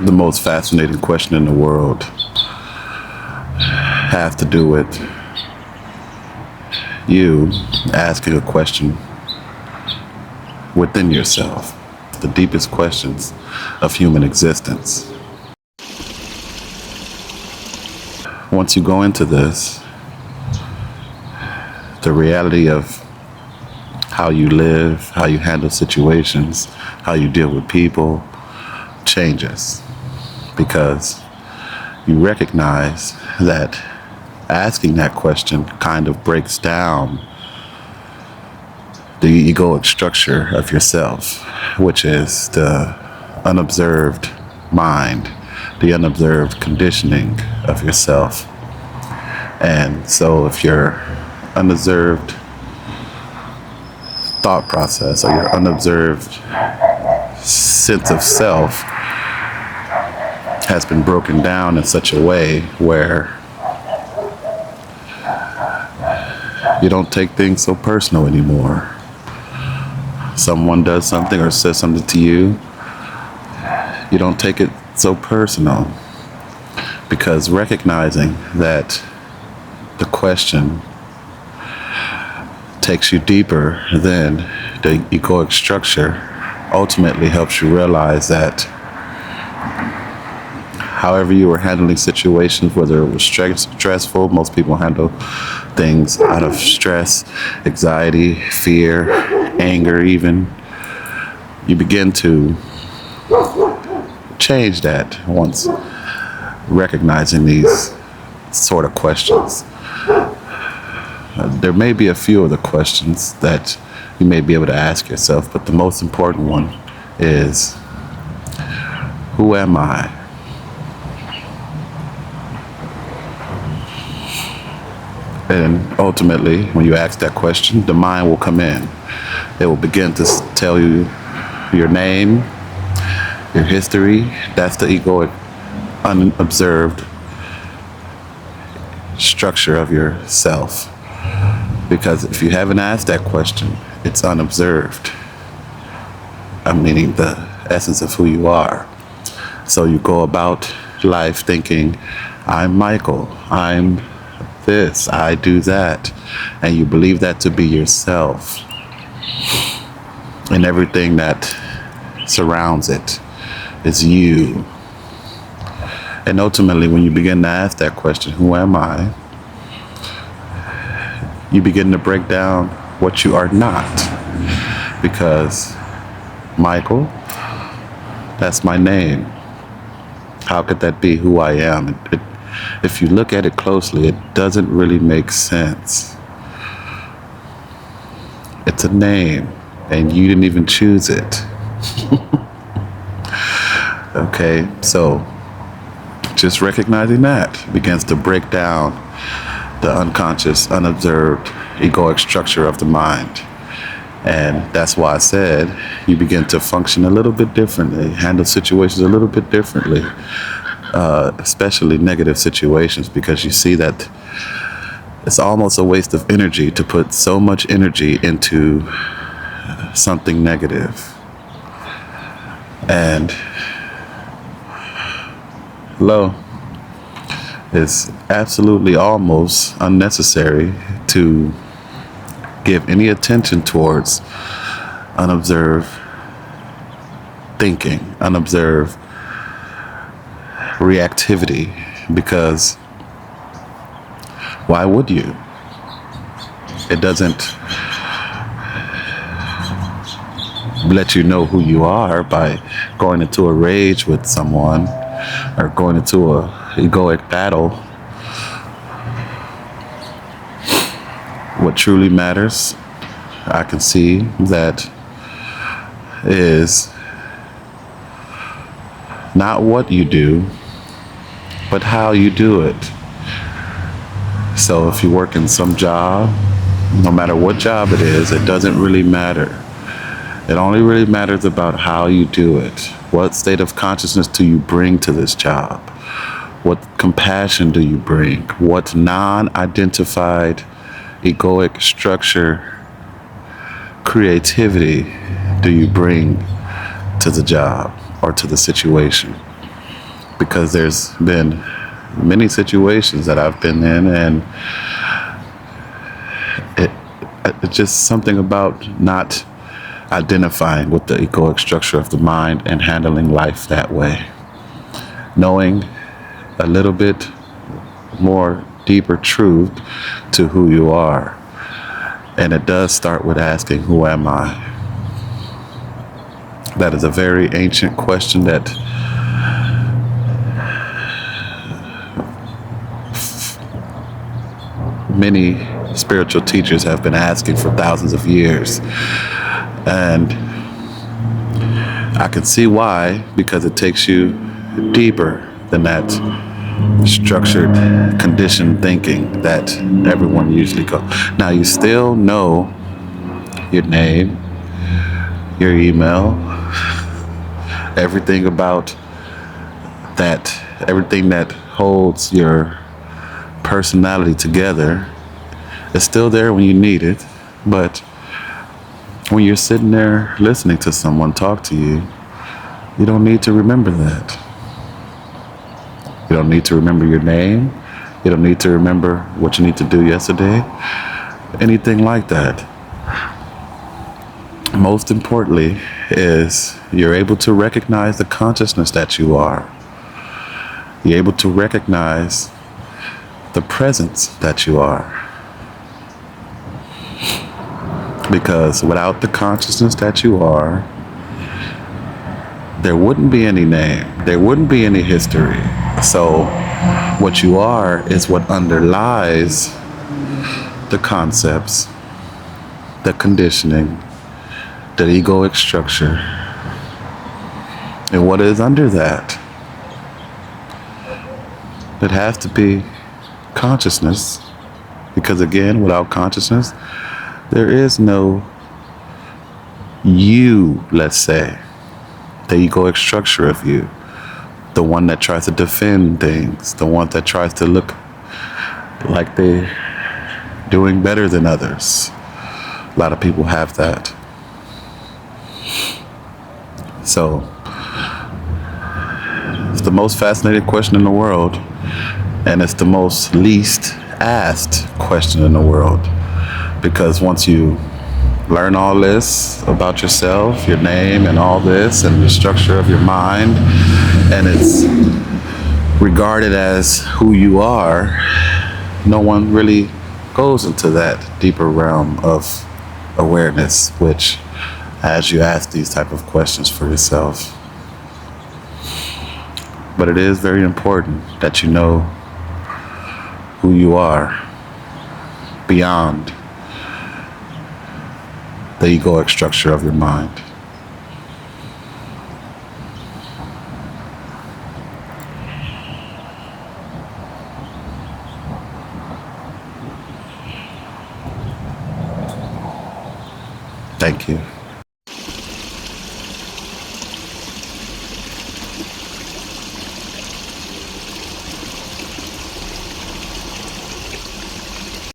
the most fascinating question in the world has to do with you asking a question within yourself, the deepest questions of human existence. Once you go into this, the reality of how you live, how you handle situations, how you deal with people changes, because you recognize that asking that question kind of breaks down the egoic structure of yourself, which is the unobserved mind, the unobserved conditioning of yourself. And so if your unobserved thought process or your unobserved sense of self has been broken down in such a way where you don't take things so personal anymore. Someone does something or says something to you, you don't take it so personal, because recognizing that the question takes you deeper than the egoic structure ultimately helps you realize that however you were handling situations, whether it was stressful, most people handle things out of stress, anxiety, fear, anger even, you begin to change that once recognizing these sort of questions. There may be a few of the questions that you may be able to ask yourself, but the most important one is, who am I? And ultimately, when you ask that question, the mind will come in. It will begin to tell you your name, your history. That's the egoic, unobserved structure of yourself. Because if you haven't asked that question, it's unobserved. I'm meaning the essence of who you are. So you go about life thinking, I'm Michael, I'm this, I do that. And you believe that to be yourself. And everything that surrounds it is you. And ultimately, when you begin to ask that question, who am I? You begin to break down what you are not. Because Michael, that's my name. How could that be who I am? If you look at it closely, it doesn't really make sense. It's a name, and you didn't even choose it. Okay, so just recognizing that begins to break down the unconscious, unobserved, egoic structure of the mind. And that's why I said you begin to function a little bit differently, handle situations a little bit differently, especially negative situations, because you see that it's almost a waste of energy to put so much energy into something negative. And it's absolutely almost unnecessary to give any attention towards unobserved thinking, unobserved reactivity, because why would you? It doesn't let you know who you are by going into a rage with someone or going into a egoic battle. What truly matters, I can see that, is not what you do, but how you do it. So if you work in some job, no matter what job it is, it doesn't really matter. It only really matters about how you do it. What state of consciousness do you bring to this job? What compassion do you bring? What non-identified egoic structure, creativity do you bring to the job or to the situation? because there's been many situations that I've been in, and it, it's just something about not identifying with the egoic structure of the mind and handling life that way. Knowing a little bit more deeper truth to who you are. And it does start with asking, who am I? That is a very ancient question that many spiritual teachers have been asking for thousands of years. And I can see why, because it takes you deeper than that structured, conditioned thinking that everyone usually goes. Now, you still know your name, your email, everything about that, everything that holds your personality together is still there when you need it. But when you're sitting there listening to someone talk to you, you don't need to remember that. You don't need to remember your name. You don't need to remember what you need to do yesterday. Anything like that. Most importantly is you're able to recognize the consciousness that you are. You're able to recognize the presence that you are. Because without the consciousness that you are, there wouldn't be any name. There wouldn't be any history. So what you are is what underlies the concepts, the conditioning, the egoic structure. And what is under that? It has to be consciousness. Because again, without consciousness, there is no you, let's say, the egoic structure of you, the one that tries to defend things, the one that tries to look like they're doing better than others. A lot of people have that. So, it's the most fascinating question in the world, and it's the most least asked question in the world. Because once you learn all this about yourself, your name and all this, and the structure of your mind, and it's regarded as who you are, no one really goes into that deeper realm of awareness, which, as you ask these type of questions for yourself. But it is very important that you know who you are beyond the egoic structure of your mind. Thank you.